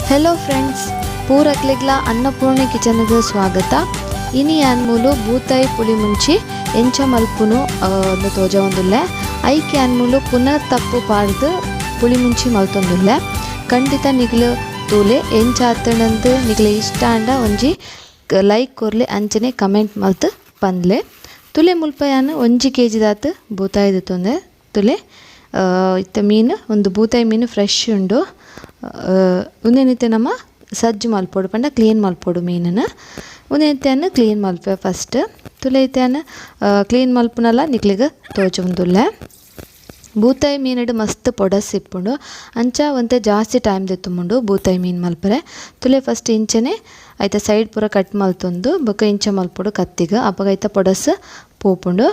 Hello friends, ಪೂರಕ್ಲೆಗ್ಲ ಅನ್ನಪೂರ್ಣೆ ಕಿಚನ್ಗೆ ಸ್ವಾಗತ. ಇನಿ ಯಾನ್ ಮೂಲು ಬೂತಾಯಿ ಪುಳಿ ಮುಂಚಿ ಎಂಚ ಮಲ್ಪುನು ತೋಜವೊಂದುಲ್ಲೆ. ಐಕ್ ಯಾನ್ ಮೂಲು ಪುನರ್ ತಪ್ಪು ಪಾಡ್ದು ಪುಳಿ ಮುಂಚಿ ಮಲ್ತೊಂದುಲ್ಲೆ. ಖಂಡಿತ ನಿಗ್ಲು ತೂಲೆ ಎಂಚ ಆತನಂದು ನಿಗ್ಲೆ ಇಷ್ಟ ಅಂಡ ಒಂಜಿ ಲೈಕ್ ಕೊರ್ಲೆ ಅಂಚನೆ ಕಮೆಂಟ್ ಮಲ್ತು ಪಂದ್ಲೆ. ತುಲೆ ಮುಲ್ಪ ಯಾನು 1 kg ದಾತು ಬೂತಾಯಿದು ತೊಂದೆ ತುಲೆ ಇತ್ತ ಮೀನು ಒಂದು ಬೂತಾಯಿ ಮೀನು ಫ್ರೆಶ್ ಉಂಡು. ಉಂದೆನಿತ್ತೆ ನಮ್ಮ ಸಜ್ಜು ಮಲ್ಪೊಡು ಪಂಡ ಕ್ಲೀನ್ ಮಲ್ಪೊಡು ಮೀನನ್ನು ಉಂದೆನಿತ್ತೆಯನ್ನು ಕ್ಲೀನ್ ಮಲ್ಪೆ ಫಸ್ಟ್ ತುಲೆ ಇತ್ತೆಯನ್ನು ಕ್ಲೀನ್ ಮಲ್ಪುನಲ್ಲ ನಿಕ್ಲಿಗೆ ತೋಚುಂದುಲ್ಲೆ. ಬೂತಾಯಿ ಮೀನಡು ಮಸ್ತ್ ಪೊಡಸ್ ಇಪ್ಪುಂಡು ಅಂಚ ಒಂತೆ ಜಾಸ್ತಿ ಟೈಮ್ ದೆತ್ತುಂಡು ಬೂತಾಯಿ ಮೀನು ಮಲ್ಪರೆ. ತುಲೆ ಫಸ್ಟ್ ಇಂಚನೆ ಐತ ಸೈಡ್ ಪೂರ ಕಟ್ ಮಲ್ತೊಂದು ಬೊಕ್ಕ ಇಂಚ ಮಲ್ಪೊಡು ಕತ್ತಿಗೆ ಅಪ್ಪಗ ಐತ ಪೊಡಸ್ ಪೋಪುಂಡು.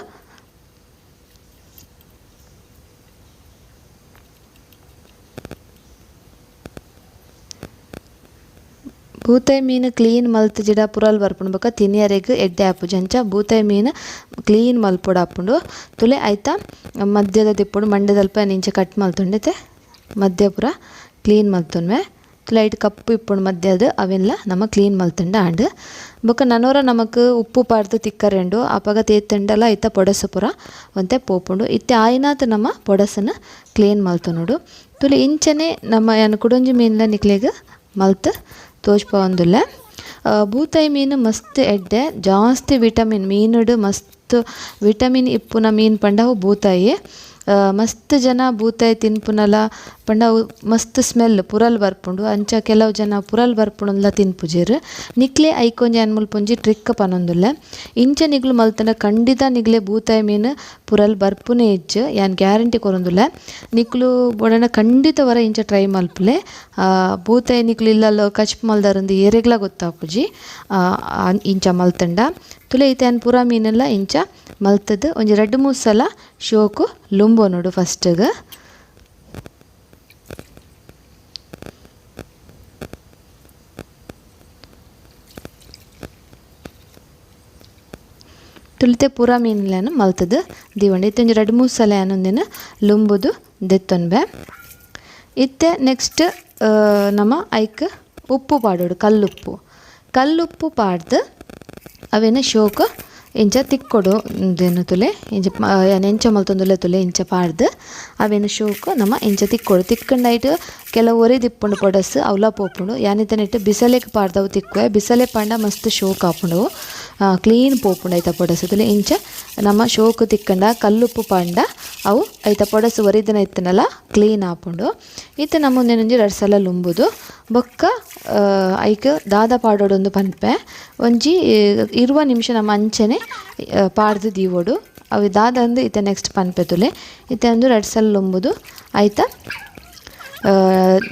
ಬೂತಾಯಿ ಮೀನು ಕ್ಲೀನ್ ಮಲ್ತು ಜಿಡ ಪುರಲ್ ಬರ್ಪುಂಡು ಬೊಕ್ಕ ತಿನಿಯರೆಗ್ ಎಡ್ಡೆ ಆಪುಜಿ ಅಂಚ ಬೂತಾಯಿ ಮೀನು ಕ್ಲೀನ್ ಮಲ್ಪೊಡು ಆಪುಂಡು. ತುಲೆ ಐತ ಮಧ್ಯದ ತಿಪ್ಪುಡು ಮಂಡ್ಯದಲ್ಪ ಇಂಚ ಕಟ್ ಮಲ್ತುಂಡೈತೆ ಮಧ್ಯ ಪೂರ ಕ್ಲೀನ್ ಮಲ್ತುನ್ವೆ. ತುಲೆ ಐಟ್ ಕಪ್ಪು ಇಪ್ಪುಂಡು ಮಧ್ಯದ ಅವೆಲ್ಲ ನಮ್ಮ ಕ್ಲೀನ್ ಮಲ್ತುಂಡ ಆಂಡ್ ಬೊಕ್ಕ ನನೋರ ನಮಕ್ ಉಪ್ಪು ಪಾಡ್ದು ತಿಕ್ಕರೆಂಡು ಅಪಗ ತೇತುಂಡಲ ಐತ ಪೊಡಸು ಪೂರ ಒಂತೆ ಪೋಪುಂಡು. ಇತ್ತೆ ಆಯ್ನಾತ್ ನಮ್ಮ ಪೊಡಸನ್ನು ಕ್ಲೀನ್ ಮಲ್ತುನುಡು. ತುಲೆ ಇಂಚನೆ ನಮ್ಮ ಯಾನು ಕುಡೊಂಜಿ ಮೀನ್ಲ ನಿಕ್ಲೆಗ್ ಮಲ್ತು ತೋಜ್ಪವೊಂದುಲ್ಲೆ. ಬೂತಾಯಿ ಮೀನು ಮಸ್ತ್ ಎಡ್ಡೆ ಜಾಸ್ತಿ ವಿಟಮಿನ್ ಮೀನುಡು ಮಸ್ತ್ ವಿಟಮಿನ್ ಇಪ್ಪುನ ಮೀನು ಪಂಡ ಅವು ಬೂತಾಯಿ. ಮಸ್ತ್ ಜನ ಬೂತಾಯಿ ತಿನ್ಪುನಲ ಪಂಡ ಅವು ಮಸ್ತ್ ಸ್ಮೆಲ್ ಪುರಲ್ ಬರ್ಪುಂಡು ಅಂಚ ಕೆಲವು ಜನ ಪುರಲ್ ಬರ್ಪುಂಡುಲ ತಿನ್ಪುಜೆರ್. ನಿಕ್ಲೆ ಐಕೊಂಜಿ ಯಾನ್ ಮುಲ್ಪೊಂಜಿ ಟ್ರಿಕ್ ಪನೊಂದುಲ್ಲೆ. ಇಂಚ ನಿಗ್ಲು ಮಲ್ತನ ಖಂಡಿತ ನಿಗ್ಲೆ ಬೂತಾಯಿ ಮೀನು ಪುರಲ್ ಬರ್ಪುನೆ ಇಜ್ಜು ಯಾನ್ ಗ್ಯಾರಂಟಿ ಕೊರೊಂದುಲ್ಲೆ. ನಿಕ್ಲು ಬೊಡನ ಖಂಡಿತ ವರ ಇಂಚ ಟ್ರೈ ಮಲ್ಪುಲೆ. ಬೂತಾಯಿ ನಿಕ್ಲು ಇಲ್ಲಲ್ಲ ಕಚ್ಪ್ ಮಲ್ದಾರಂದು ಏರೆಗ್ಲ ಗೊತ್ತಾಪುಜಿ ಇಂಚ ಮಲ್ತಂಡ. ತುಲೆ ಈತೇನು ಪೂರ ಮೀನೆಲ್ಲ ಇಂಚ ಮಲ್ತದ್ದು ಒಂಜಿ 2-3 ಸಲ ಶೋಕು ಲುಂಬೋ ನೋಡು ಫಸ್ಟಿಗೆ. ತುಳಿತೆ ಪೂರ ಮೀನೆಲ್ಲ ಮಲ್ತದ್ದು ದೀವಂಡಿ ಇತ್ತೆ ಒಂಜಿ 2-3 ಸಲ ಏನೊಂದಿನ ಲುಂಬುದು ದೆತ್ತೊನ್ಬೆ. ಇತ್ತೆ ನೆಕ್ಸ್ಟ್ ನಮ್ಮ ಐಕ್ ಉಪ್ಪು ಪಾಡೋಡು ಕಲ್ಲುಪ್ಪು ಪಾಡ್ದು ಅವೇನು ಶೋಕು ಇಂಚ ತಿಕ್ಕೊಡು ದೇನು ತುಲೆ ಇಂಚ ಎಂಚ ಮಲ್ತೊಂದುಲ್ಲೆ ತುಲೆ ಇಂಚ ಪಾಡ್ದು ಅವೇನು ಶೋಕು ನಮ್ಮ ಇಂಚ ತಿಕ್ಕೊಡು ತಿಕ್ಕಂಡಾಯ್ತು ಕೆಲವು ಒರಿದಿಪ್ಪುಂಡು ಪೊಡಸ್ ಅವಲ ಪೋಪುಂಡು ಯಾನಿತ್ತನಿಟ್ಟು ಬಿಸಲೆಗೆ ಪಾಡ್ದವು ತಿಕ್ಕುವೆ ಬಿಸಲೆ ಪಾಂಡ ಮಸ್ತ್ ಶೋಕ್ ಆಪುಂಡು ಕ್ಲೀನ್ ಪೋಪುಂಡು ಐತ ಪೊಡಸು ತುಲೆ ಇಂಚ ನಮ್ಮ ಶೋಕು ತಿಕ್ಕಂಡ ಕಲ್ಲುಪ್ಪು ಪಾಂಡ ಅವು ಐತ ಪೊಡಸು ಒರಿದನ ಇತ್ತನಲ್ಲ ಕ್ಲೀನ್ ಆಪುಂಡು. ಇತ್ತು ನಮ್ಮ ಮುಂದೆನೊಂಜಿ 2 ಸಲ ಲುಂಬುದು ಬೊಕ್ಕ ಐಕ್ ದಾದ ಪಾಡೋಡೊಂದು ಪನ್ಪೆ ಒಂಜಿ 20 ನಿಮಿಷ ನಮ್ಮ ಅಂಚನೆ ಪಾಡ್ದು ದೀವೋಡು ಅವು ದಾದ ಅಂದು ಇತ್ತೆ ನೆಕ್ಸ್ಟ್ ಪನ್ಪೆ ತುಲೆ ಇತ್ತೆ ಒಂದು 2 ಸಲ ಲುಂಬುದು ಐತ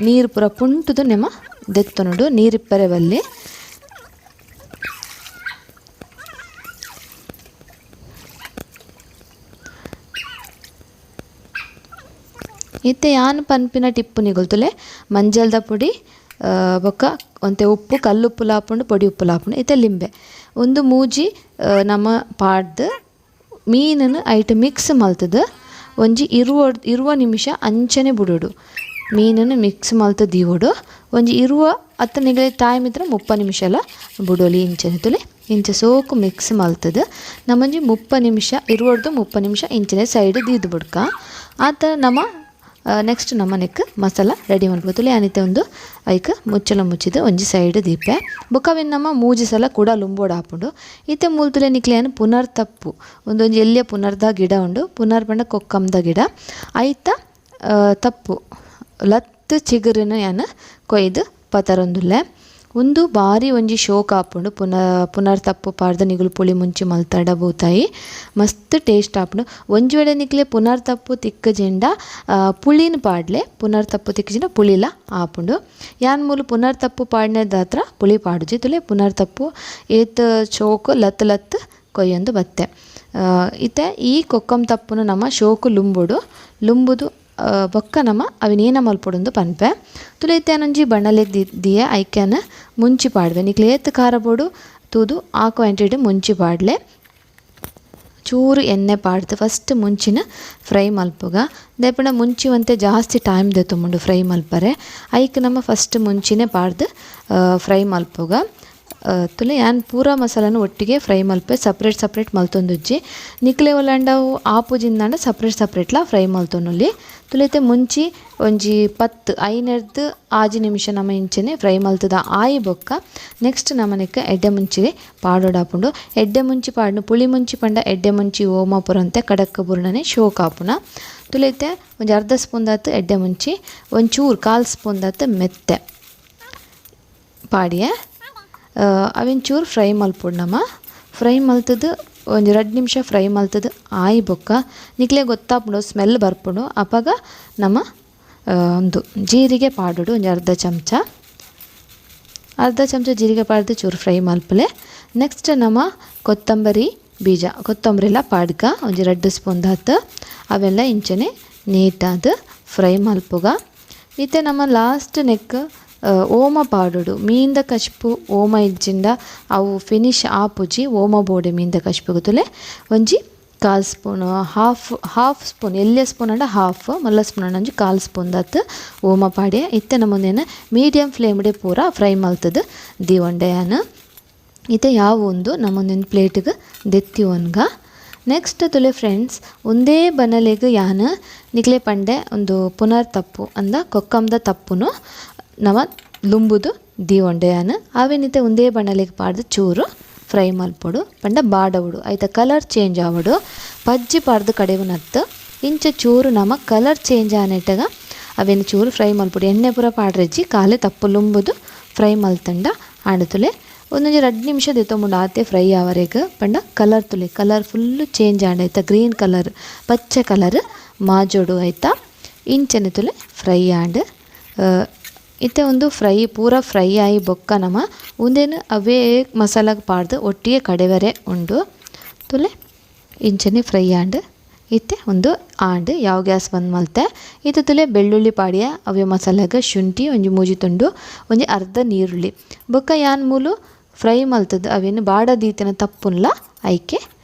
ನೀರು ಪೂರ ಪುಂಟುದು ನೆಮ ದೆತ್ತೊನುಡು ನೀರಿಪ್ಪರೆ ಬಲ್ಲಿ. ಇತ್ತೆ ಯಾನ್ ಪನ್ಪಿನ ಟಿಪ್ಪು ನಿಗುಲ್ತುಲೆ ಮಂಜಲ್ದ ಪುಡಿ ಬೊಕ್ಕ ಒಂತೆ ಉಪ್ಪು ಕಲ್ಲುಪ್ಪು ಲಾಪುಂಡು ಪೊಡಿ ಉಪ್ಪು ಲಾಪುಂಡು ಇತ್ತೆ ಲಿಂಬೆ ಒಂದು ಮೂಜಿ ನಮ್ಮ ಪಾಡ್ದು ಮೀನನ್ನು ಐಟ್ ಮಿಕ್ಸ್ ಮಲ್ತದು ಒಂಜಿ 20 ನಿಮಿಷ ಅಂಚನೆ ಬುಡೋಡು ಮೀನನ್ನು ಮಿಕ್ಸ್ ಮಲ್ತು ದೀವೋಡು ಒಂಜಿ 10 ನಿಗಲ ಟೈಮ್ ಇದ್ರೆ 30 ನಿಮಿಷಲ ಬುಡೋಲಿ ಇಂಚನೆ ತುಲೆ ಇಂಚ ಸೋಕು ಮಿಕ್ಸ್ ಮಲ್ತದು ನಮ್ಮಂಜಿ 30 ನಿಮಿಷ 30 ನಿಮಿಷ ಇಂಚನೆ ಸೈಡ್ ದೀದು ಬಿಡ್ಕ ಆತ ನಮ್ಮ ನೆಕ್ಸ್ಟ್ ನಮ್ಮ ನೆಕ್ ಮಸಾಲ ರೆಡಿ ಮಾಡ್ಬೋದು. ತುಲೆ ಏನಿತ್ತೆ ಒಂದು ಐಕ್ ಮುಚ್ಚಲ ಮುಚ್ಚಿದ್ದು ಒಂಜಿ ಸೈಡ್ ದೀಪೆ ಬೊಕ್ಕವೇನು ನಮ್ಮ 3 ಸಲ ಕೂಡ ಲುಂಬೋಡು ಹಾಪುಂಡು. ಇತ್ತೆ ಮೂಲ್ತುಲೆ ನಿಕ್ಲೇನು ಪುನರ್ ತಪ್ಪು ಒಂದೊಂಜಿ ಎಲ್ಲಿಯ ಪುನರ್ದ ಗಿಡ ಉಂಡು ಪುನರ್ ಪಂಡ ಕೊಕ್ಕಂದ ಗಿಡ ಐತ ತಪ್ಪು ಲತ್ತು ಚಿಗುರಿನ ಯಾನು ಕೊಯ್ದು ಪತರೊಂದುಲ್ಲೆ ಒಂದು ಬಾರಿ ಒಂಜಿ ಶೋಕ್ ಆಪುಂಡು ಪುನರ್ ತಪ್ಪು ಪಾಡ್ದು ನಿಗುಲು ಪುಳಿ ಮುಂಚಿ ಮಲ್ತಾಡ ಬೂತಾಯಿ ಮಸ್ತ್ ಟೇಸ್ಟ್ ಆಪುಂಡು. ಒಂಜಿ ವೇಳೆ ನಿಕ್ಲೆ ಪುನರ್ ತಪ್ಪು ತಿಕ್ಕಜಿಂಡ ಪುಳಿನ ಪಾಡ್ಲೆ ಪುನರ್ ತಪ್ಪು ತಿಕ್ಕಜಿಂಡ ಪುಳಿಲ ಆಪುಂಡು. ಯಾನ್ ಮೂಲು ಪುನರ್ ತಪ್ಪು ಪಾಡ್ನೆದ ಹತ್ರ ಪುಳಿ ಪಾಡುಜಿ ತುಲೆ ಪುನರ್ ತಪ್ಪು ಏತ್ ಶೋಕು ಲತ್ತು ಕೊಯ್ಯೊಂದು ಬತ್ತೆ. ಇತ್ತೆ ಈ ಕೊಕ್ಕಂ ತಪ್ಪುನು ನಮ್ಮ ಶೋಕು ಲುಂಬುದು ಬೊಕ್ಕ ನಮ್ಮ ಅವಿನೇನ ಮಲ್ಪೊಡೊಂದು ಪನ್ಪೆ. ತುಲೆ ಇತ್ತೇನೊಂಜಿ ಬಣ್ಣಲೆ ದಿಯೆ ಐಕ್ಯಾನ ಮುಂಚಿ ಪಾಡ್ವೆ ನಿಕ್ಲೆ ಏತ್ ಖಾರ ಬೋಡು ತೂದು ಆ ಕ್ವಾಂಟಿಟಿ ಮುಂಚಿ ಪಾಡ್ಲೆ ಚೂರು ಎಣ್ಣೆ ಪಾಡ್ದು ಫಸ್ಟ್ ಮುಂಚಿನ ಫ್ರೈ ಮಲ್ಪುಗ ದೇಪಂಡ ಮುಂಚಿ ಒಂತೆ ಜಾಸ್ತಿ ಟೈಮ್ ದೆತ್ತುಂಡು ಫ್ರೈ ಮಲ್ಪರೆ ಐಕ್ ನಮ್ಮ ಫಸ್ಟ್ ಮುಂಚಿನೇ ಪಾಡ್ದು ಫ್ರೈ ಮಲ್ಪುಗ ತುಲೆ ಯಾನ್ ಪೂರ ಮಸಾಲನು ಒಟ್ಟಿಗೆ ಫ್ರೈ ಮಲ್ಪೆ ಸಪ್ರೇಟ್ ಮಲ್ತೊಂದುಜ್ಜಿ ನಿಕ್ಲೆ ಒಲ್ಲಾಂಡವು ಆಪುಜಿಂದಾಂಡ ಸಪ್ರೇಟ್ಲ ಫ್ರೈ ಮಲ್ತೊನುಲ್ಲಿ ತುಲೆತೆ ಮುಂಚಿ ಒಂಜಿ 10 ಐನೆರ್ದು 5 ನಿಮಿಷ ನಮ್ಮ ಇಂಚನೆ ಫ್ರೈ ಮಲ್ತದ ಆಯಿ ಬೊಕ್ಕ ನೆಕ್ಸ್ಟ್ ನಮನೆಕ್ಕ ಎಡ್ಡೆ ಮುಂಚಿ ಪಾಡೋಡಾಪುಂಡು ಎಡ್ಡೆ ಮುಂಚಿ ಪಾಡ್ನು ಪುಳಿ ಮುಂಚಿ ಪಂಡ ಎಡ್ಡೆ ಮುಂಚಿ ಓಮ ಪುರಂತೆ ಕಡಕ್ಕ ಬುರ್ಣನೆ ಶೋಕ್ ಆಪುನ ತುಲೆತೆ ಒಂಜಿ ಅರ್ಧ ಸ್ಪೂನ್ ದಾತು ಎಡ್ಡೆ ಮುಂಚಿ ಒಂಚೂರು 1/4 ಸ್ಪೂನ್ ದಾತು ಮೆತ್ತೆ ಪಾಡಿಯೆ ಅವೇನು ಚೂರು ಫ್ರೈ ಮಲ್ಪುಡು ನಮ್ಮ ಫ್ರೈ ಮಲ್ತದು ಒಂದು 2 ನಿಮಿಷ ಫ್ರೈ ಮಲ್ತದು ಆಯಿ ಬೊಕ್ಕ ನಿಕ್ಲೆ ಗೊತ್ತಾಪುಂಡು ಸ್ಮೆಲ್ ಬರ್ಪುಂಡು ಅಪಾಗ ನಮ್ಮ ಒಂದು ಜೀರಿಗೆ ಪಾಡುಡು ಒಂದು ಅರ್ಧ ಚಮಚ ಜೀರಿಗೆ ಪಾಡ್ದು ಚೂರು ಫ್ರೈ ಮಲ್ಪಲೆ ನೆಕ್ಸ್ಟ್ ನಮ್ಮ ಕೊತ್ತಂಬರಿ ಎಲ್ಲ ಪಾಡ್ಗ ಒಂದು 2 ಸ್ಪೂನ್ ದಾತು ಅವೆಲ್ಲ ಇಂಚನೆ ನೀಟಾದ ಫ್ರೈ ಮಲ್ಪುಗ ಇತ್ತೆ ನಮ್ಮ ಲಾಸ್ಟ್ ನೆಕ್ ಓಮ ಪಾಡುಡು ಮೀಂದ ಕಚ್ಪು ಓಮ ಇಜ್ಜಿಂಡ ಅವು ಫಿನಿಶ್ ಆಪುಜಿ ಓಮ ಬೋಡೆ ಮೀಂದ ಕಚ್ಪು ಗೊತ್ತಲೆ ಒಂಜಿ 1/4 ಸ್ಪೂನ್ ಹಾಫ್ ಸ್ಪೂನ್ ಎಲ್ಲೆ ಸ್ಪೂನ್ ಅಂಡ ಹಾಫ್ ಮಲ್ಲ ಸ್ಪೂನ್ ಅಂಡ ಒಂಜಿ 1/4 ಸ್ಪೂನ್ ದತ್ತು ಓಮ ಪಾಡೆ ಇತ್ತೆ ನಮ್ಮನೇನು ಮೀಡಿಯಮ್ ಫ್ಲೇಮ್ಡೆ ಪೂರ ಫ್ರೈ ಮಲ್ತದು ದೀವಂಡೆಯಾನು ಇತ್ತೆ ಯಾವ ಒಂದು ನಮ್ಮೊಂದಿನ ಪ್ಲೇಟಿಗೆ ದೆತ್ತಿ ಒನ್ಗ ನೆಕ್ಸ್ಟ್ ತುಲೆ ಫ್ರೆಂಡ್ಸ್ ಒಂದೇ ಬನಲೆಗೆ ಯಾನು ನಿಕ್ಲೆ ಪಂಡೆ ಒಂದು ಪುನರ್ ತಪ್ಪು ಅಂದ ಕೊಕ್ಕಂದ ತಪ್ಪುನು ನವ ಲುಂಬುದು ದೀವಂಡೆಯಾನು ಅವೇನಿತೆ ಒಂದೇ ಬಣ್ಣಲಿಗೆ ಪಾಡ್ದು ಚೂರು ಫ್ರೈ ಮಲ್ಪೊಡು ಪಂಡ ಬಾಡವುಡು ಆಯ್ತಾ ಕಲರ್ ಚೇಂಜ್ ಆವಡು ಪಜ್ಜಿ ಪಾಡ್ದು ಕಡೆಗೂ ನತ್ತು ಇಂಚ ಚೂರು ನಮ್ಮ ಕಲರ್ ಚೇಂಜ್ ಆನೆಟ್ಟಾಗ ಅವೇನು ಚೂರು ಫ್ರೈ ಮಲ್ಪೊಡು ಎಣ್ಣೆ ಪೂರ ಪಾಡ್ರೆಜ್ಜಿ ಕಾಲೆ ತಪ್ಪು ಲುಂಬುದು ಫ್ರೈ ಮಲ್ತಂಡ ಆಡುತ್ತಲೆ ಒಂದೊಂದು 2 ನಿಮಿಷ ದೆತ್ತೊಂಬುಂಡು ಆತೆ ಫ್ರೈ ಆವರೆಗೆ ಪಂಡ ಕಲರ್ ಫುಲ್ಲು ಚೇಂಜ್ ಆಂಡ ಆಯ್ತಾ ಗ್ರೀನ್ ಕಲರ್ ಪಚ್ಚೆ ಕಲರ್ ಮಾಜೋಡು ಆಯ್ತಾ ಇಂಚನೆ ತುಲೆ ಫ್ರೈ ಆಂಡ್ ಇತ್ತೆ ಒಂದು ಪೂರ ಫ್ರೈ ಆಯಿ ಬೊಕ್ಕ ನಮ್ಮ ಒಂದೇನು ಅವೇ ಮಸಾಲಾಗ ಪಾಡ್ದು ಒಟ್ಟಿಗೆ ಕಡೆವರೆ ಉಂಡು ತುಲೆ ಇಂಚನೆ ಫ್ರೈ ಆಂಡ್ ಇತ್ತೆ ಒಂದು ಆಂಡ್ ಯಾವ ಗ್ಯಾಸ್ ಬಂದು ಮಲ್ತೆ ಇದು ತುಲೆ ಬೆಳ್ಳುಳ್ಳಿ ಪಾಡಿಯ ಅವೇ ಮಸಾಲಾಗ ಶುಂಠಿ ಒಂಜಿ ಮೂಜಿ ತುಂಡು ಒಂಜಿ ಅರ್ಧ ನೀರುಳ್ಳಿ ಬೊಕ್ಕ ಯಾನ್ ಮೂಲು ಫ್ರೈ ಮಲ್ತದ್ದು ಅವೇನು ಬಾಡದೀತಿನ ತಪ್ಪುನ್ಲ ಐಕೆ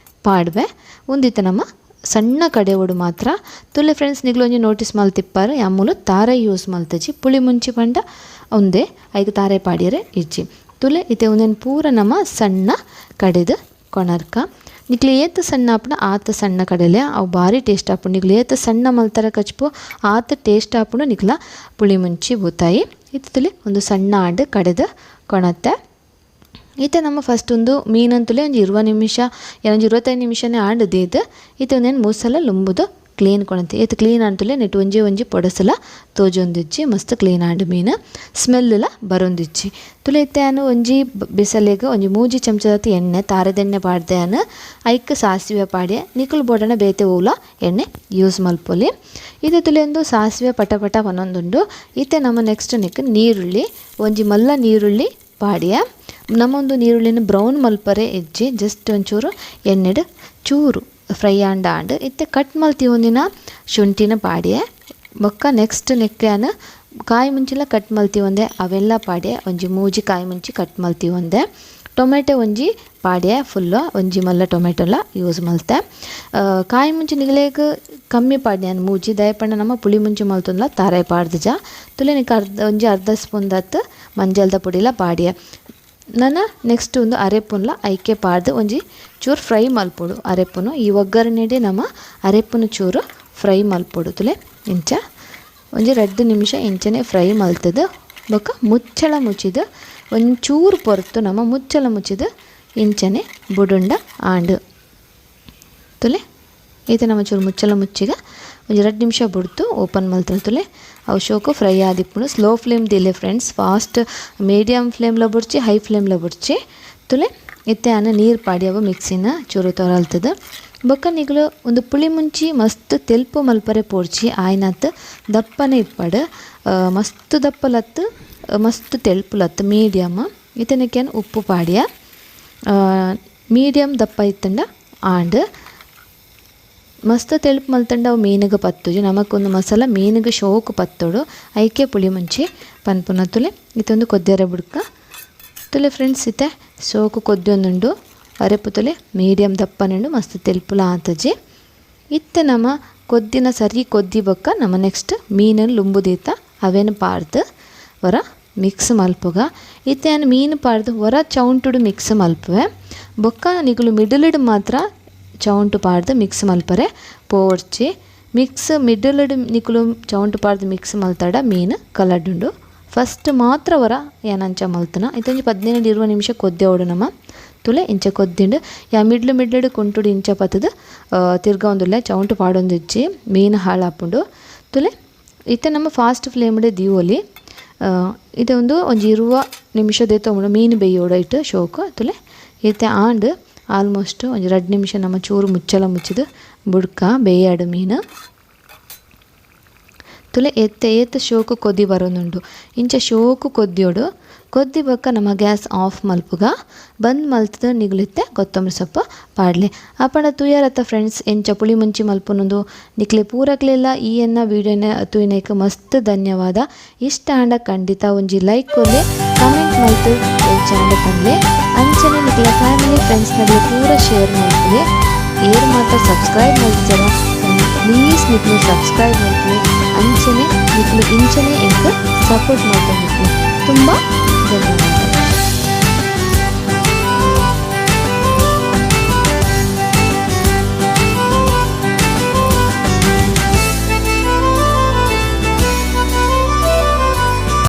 ಪಾಡ್ವೆ ಒಂದಿತ್ತೆ ನಮ್ಮ ಸಣ್ಣ ಕಡೆ ಒಡು ಮಾತ್ರ ತುಲೆ ಫ್ರೆಂಡ್ಸ್ ನಿಗ್ಲೊಂಜಿ ನೋಟಿಸ್ ಮಲ್ತಿಪ್ಪಾರು ಯಾಮೂಲು ತಾರೆ ಯೂಸ್ ಮಲ್ತಜಿ ಪುಳಿ ಮುಂಚಿ ಪಂಡ ಒಂದೇ ಐದು ತಾರೆ ಪಾಡ್ಯರೆ ಇಜ್ಜಿ ತುಲೆ ಇತ್ತೆ ಒಂದೇನು ಪೂರ ನಮ್ಮ ಸಣ್ಣ ಕಡೆದು ಕೊಣರ್ಕ ನಿಕ್ಲಿ ಏತ ಸಣ್ಣ ಆಪುನ ಆತ ಸಣ್ಣ ಕಡೆಲೆ ಅವು ಭಾರಿ ಟೇಸ್ಟ್ ಆಪುಂಡು ನಿಕ್ಲಿ ಏತ ಸಣ್ಣ ಮಲ್ತರ ಕಚ್ಪು ಆತ ಟೇಸ್ಟ್ ಆಪುಂಡು ನಿಕ್ಲ ಪುಳಿ ಮುಂಚಿ ಬೂತಾಯಿ ಇತ್ತು ತುಲೆ ಒಂದು ಸಣ್ಣ ಆಂಡ್ ಕಡೆದು ಕೊಣತ್ತೆ ಈತೆ ನಮ್ಮ ಫಸ್ಟ್ ಒಂದು ಮೀನಂತಲೇ ಒಂದು 20 ನಿಮಿಷ 25 ನಿಮಿಷನೇ ಆಂಡದೇದು ಈತ ಒಂದೇನು 3 ಸಲ ಲುಂಬುದು ಕ್ಲೀನ್ ಕೊಣಂತೆ ಏತು ಕ್ಲೀನ್ ಅಂತಲೇ ನೆಟ್ಟು ಒಂಜಿ ಪೊಡಸಲ ತೋಜೊಂದಿಜ್ಜಿ ಮಸ್ತ್ ಕ್ಲೀನ್ ಆಂಡ್ ಮೀನು ಸ್ಮೆಲ್ಲ ಬರೊಂದಿಜ್ಜಿ ತುಲೆ ಇತ್ತೆ ಅನು ಒಂಜಿ ಬಿಸಲೆಗೆ ಒಂಜಿ 3 ಚಮಚದತ್ತು ಎಣ್ಣೆ ತಾರೆದೆಣ್ಣೆ ಪಾಡ್ದೆ ಅನು ಐಕ್ ಸಾಸಿವೆ ಪಾಡ್ಯ ನಿಕುಲು ಬೋಡನ ಬೇತೆ ಹೂಲ ಎಣ್ಣೆ ಯೂಸ್ ಮಲ್ಪೊಲಿ ಇದು ತುಲೆ ಒಂದು ಸಾಸಿವೆ ಪಟ ಒಂದೊಂದುಂಡು ಈತೆ ನಮ್ಮ ನೆಕ್ಸ್ಟ್ ನೆಕ್ ನೀರುಳ್ಳಿ ಒಂಜಿ ಮಲ್ಲ ನೀರುಳ್ಳಿ ಪಾಡ್ಯ ನಮ್ಮೊಂದು ನೀರುಳ್ಳಿನ ಬ್ರೌನ್ ಮಲ್ಪರೆ ಎಜ್ಜಿ ಜಸ್ಟ್ ಒಂಚೂರು ಎಣ್ಣೆಡು ಚೂರು ಫ್ರೈ ಆಂಡ್ ಇತ್ತೆ ಕಟ್ ಮಲ್ತಿ ಒಂದಿನ ಶುಂಠಿನ ಪಾಡ್ಯ ಬೊಕ್ಕ ನೆಕ್ಸ್ಟ್ ನೆಕ್ಕ್ಯಾನ ಕಾಯಿ ಮುಂಚಿಲ ಕಟ್ ಮಲ್ತಿ ಒಂದೆ ಅವೆಲ್ಲ ಪಾಡ್ಯ ಒಂಜಿ ಮೂಜಿ ಕಾಯಿ ಮುಂಚಿ ಕಟ್ ಮಲ್ತಿ ಒಂದೆ ಟೊಮೆಟೊ ಒಂಜಿ ಪಾಡ್ಯ ಫುಲ್ಲು ಒಂಜಿ ಮಲ್ಲ ಟೊಮೆಟೊಲ ಯೂಸ್ ಮಲ್ತೆ ಕಾಯಿ ಮುಂಚಿ ನಿಗಲೇಗ ಕಮ್ಮಿ ಪಾಡ್ಯ ಮೂಜಿ ದಯಪಂಡ ನಮ್ಮ ಪುಳಿ ಮುಂಚಿ ಮಲ್ತೊಂದ್ಲ ತಾರಾಯಿ ಪಾಡ್ದು ಜಾ ತುಲೆ ನಿಕ್ ಅರ್ಧ ಸ್ಪೂನ್ ದತ್ತು ಮಂಜಲ್ದ ಪುಡಿಲ ಪಾಡ್ಯ ನಾನು ನೆಕ್ಸ್ಟ್ ಒಂದು ಅರೆಪುನ್ಲ ಐಕೆ ಪಾಡ್ದು ಒಂಜಿ ಚೂರು ಫ್ರೈ ಮಲ್ಪೊಡು ಅರೆಪುನು ಈ ಒಗ್ಗರಣೆಡೆ ನಮ್ಮ ಅರೆಪುನು ಚೂರು ಫ್ರೈ ಮಲ್ಪೊಡು ತುಲೆ ಇಂಚ ಒಂಜಿ 2 ನಿಮಿಷ ಇಂಚನೆ ಫ್ರೈ ಮಲ್ತದು ಬೊಕ್ಕ ಮುಚ್ಚಳ ಮುಚ್ಚಿದು ಒಂಚೂರು ಪೊರ್ತು ನಮ್ಮ ಮುಚ್ಚಳ ಮುಚ್ಚಿದು ಇಂಚನೆ ಬುಡುಂಡ ಆಂಡ್ ತುಲೆ ಈತ ನಮ್ಮ ಚೂರು ಮುಚ್ಚಳ ಮುಚ್ಚಿಗ ಒಂಜಿ 2 ನಿಮಿಷ ಬಿಡ್ತು ಓಪನ್ ಮಲ್ತನ ತುಲೆ ಅವು ಶೋಕು ಫ್ರೈ ಆದಿಪ್ಪುನು ಸ್ಲೋ ಫ್ಲೇಮ್ ದಿಲೆ ಫ್ರೆಂಡ್ಸ್ ಫಾಸ್ಟ್ ಮೀಡಿಯಮ್ ಫ್ಲೇಮ್ಲ ಬಿಡ್ಚಿ ಹೈ ಫ್ಲೇಮ್ಲ ಬಿಡ್ಚಿ ತುಲೆ ಇತ್ತೆ ಅನ್ನ ನೀರು ಪಾಡ್ಯವು ಮಿಕ್ಸಿನ ಚೂರು ತೊರಲ್ತದ ಬೊಕ್ಕ ನಿಗ್ಲು ಒಂದು ಪುಳಿ ಮುಂಚಿ ಮಸ್ತ್ ತೆಲ್ಪು ಮಲ್ಪರೆ ಪೋಡ್ಚಿ ಆಯ್ನತ್ ದಪ್ಪನೆ ಇಪ್ಪಡು ಮಸ್ತ್ ದಪ್ಪಲತ್ತು ಮಸ್ತ್ ತೆಲ್ಪುಲತ್ತು ಮೀಡಿಯಮ್ ಇತನಕ್ಕೇನು ಉಪ್ಪು ಪಾಡ್ಯ ಮೀಡಿಯಮ್ ದಪ್ಪ ಇತ್ತಂಡ ಆಂಡ್ ಮಸ್ತ್ ತೆಳುಪು ಮಲ್ತಂಡ ಅವು ಮೀನಿಗೆ ಪತ್ತುಜಿ ನಮಕೊಂದು ಮಸಾಲ ಮೀನಿಗೆ ಶೋಕು ಪತ್ತೋಡು ಐಕೆ ಪುಳಿ ಮುಂಚಿ ಪನ್ಪುನ ತುಲೆ ಇತ್ತೊಂದು ಕೊದ್ದೆರೆ ಬುಡ್ಕ ತುಲೆ ಫ್ರೆಂಡ್ಸ್ ಇತ್ತೆ ಸೋಕು ಕೊದ್ದೊಂದುಂಡು ಅರೆಪುತಲೆ ಮೀಡಿಯಮ್ ದಪ್ಪನೆಂಡು ಮಸ್ತ್ ತೆಲ್ಪುಲ ಆತಜಿ. ಇತ್ತೆ ನಮ್ಮ ಕೊದ್ದಿನ ಸರಿ ಕೊದ್ದಿ ಬೊಕ್ಕ ನಮ್ಮ ನೆಕ್ಸ್ಟ್ ಮೀನನ್ನು ಲುಂಬುದೀತ ಅವೇನು ಪಾಡ್ದು ವರ ಮಿಕ್ಸ್ ಮಲ್ಪುಗ. ಇತ್ತೆ ಮೀನು ಪಾಡ್ದು ಹೊರ ಚೌಂಟುಡು ಮಿಕ್ಸ್ ಮಲ್ಪುವೆ ಬೊಕ್ಕ ನಿಗುಲು ಮಿಡಲಿಡು ಮಾತ್ರ ಚೌಂಟು ಪಾಡ್ದು ಮಿಕ್ಸ್ ಮಲ್ಪರೆ ಪೋಡ್ಚಿ ಮಿಕ್ಸ್ ಮಿಡಲಿಡು ನಿಗುಲು ಚೌಂಟು ಪಾಡ್ದು ಮಿಕ್ಸ್ ಮಲ್ತಾಡ ಮೀನು ಕಲಡುಂಡು. ಫಸ್ಟ್ ಮಾತ್ರ ವರ ಏನಂಚ ಮಲ್ತನ ಇತ್ತೊಂಜಿ 15-20 ನಿಮಿಷ ಕೊದ್ದೆ ಓಡು ನಮ್ಮ ತುಲೆ ಇಂಚ ಕೊದ್ದಿಂಡು ಯಾ ಮಿಡ್ಲು ಕುಂಟುಡು ಇಂಚ ಪತ್ತದು ತಿರ್ಗ ಒಂದುಲ್ಲೆ ಚೌಂಟು ಪಾಡೊಂದು ಇಜ್ಜಿ ಮೀನು ಹಾಳಾಪುಂಡು ತುಲೆ ಇತ್ತೆ ನಮ್ಮ ಫಾಸ್ಟ್ ಫ್ಲೇಮ್ಡೆ ದಿವೋಲಿ ಇದು ಒಂದು 20 ನಿಮಿಷದ ತೊಗೊಂಡು ಮೀನು ಬೇಯೋಡ ಇಟ್ಟು ಶೋಕು ತುಲೆ ಇತ್ತೆ ಆಂಡ್ ಆಲ್ಮೋಸ್ಟ್ ಒಂದು 2 ನಿಮಿಷ ನಮ್ಮ ಚೂರು ಮುಚ್ಚಲ ಮುಚ್ಚಿದು ಬುಡ್ಕ ಬೇಯಾಡು ಮೀನು ತುಲೆ ಎತ್ತೆ ಶೋಕು ಕೊದ್ದಿ ಬರೋನುಂಡು ಇಂಚ ಶೋಕು ಕೊದ್ದಿಯೋಡು ಕೊದ್ದಿ ಬೊಕ್ಕ ನಮ್ಮ ಗ್ಯಾಸ್ ಆಫ್ ಮಲ್ಪುಗ ಬಂದ್ ಮಲ್ತದ ನಿಗುಲಿತ್ತೆ ಕೊತ್ತಂಬರಿ ಸೊಪ್ಪು ಪಾಡ್ಲೆ ಅಪಂಡ ತುಯಾರತ್ತ ಫ್ರೆಂಡ್ಸ್ ಎಂಚ ಪುಳಿ ಮುಂಚಿ ಮಲ್ಪುನೊಂದು ನಿಕ್ಲೆ ಪೂರಕ್ಲೆಲ್ಲ ಈ ಎನ್ನ ವೀಡಿಯೋನ ತುಯಿನೈಕ್ ಮಸ್ತ್ ಧನ್ಯವಾದ. ಇಷ್ಟ ಆಂಡ ಖಂಡಿತ ಒಂಜಿ ಲೈಕ್ ಕೊರ್ಲೆ ಕಮೆಂಟ್ ಮಲ್ತು ಎಂಚ ಆಂಡ ಪಂಡ್ಲೆ ಅಂಚನೆ ನಿಕ್ಲೆ ಫ್ಯಾಮಿಲಿ ಫ್ರೆಂಡ್ಸ್ನಲ್ಲಿ ಪೂರ ಶೇರ್ ಮಲ್ಪುಲೆ ಏರ್ ಮಾತ್ರ ಸಬ್ಸ್ಕ್ರೈಬ್ ಮಲ್ತಿರ ಪ್ಲೀಸ್ ನಿಕ್ಲು ಸಬ್ಸ್ಕ್ರೈಬ್ ಮಲ್ಪುಲೆ ಅಂಚನೆ ನಿಕ್ಲು ಇಂಚನೆ ಎಂಕ್ ಸಪೋರ್ಟ್ ಮಾಡ್ತಾ ತುಂಬ ಧನ್ಯವಾದ.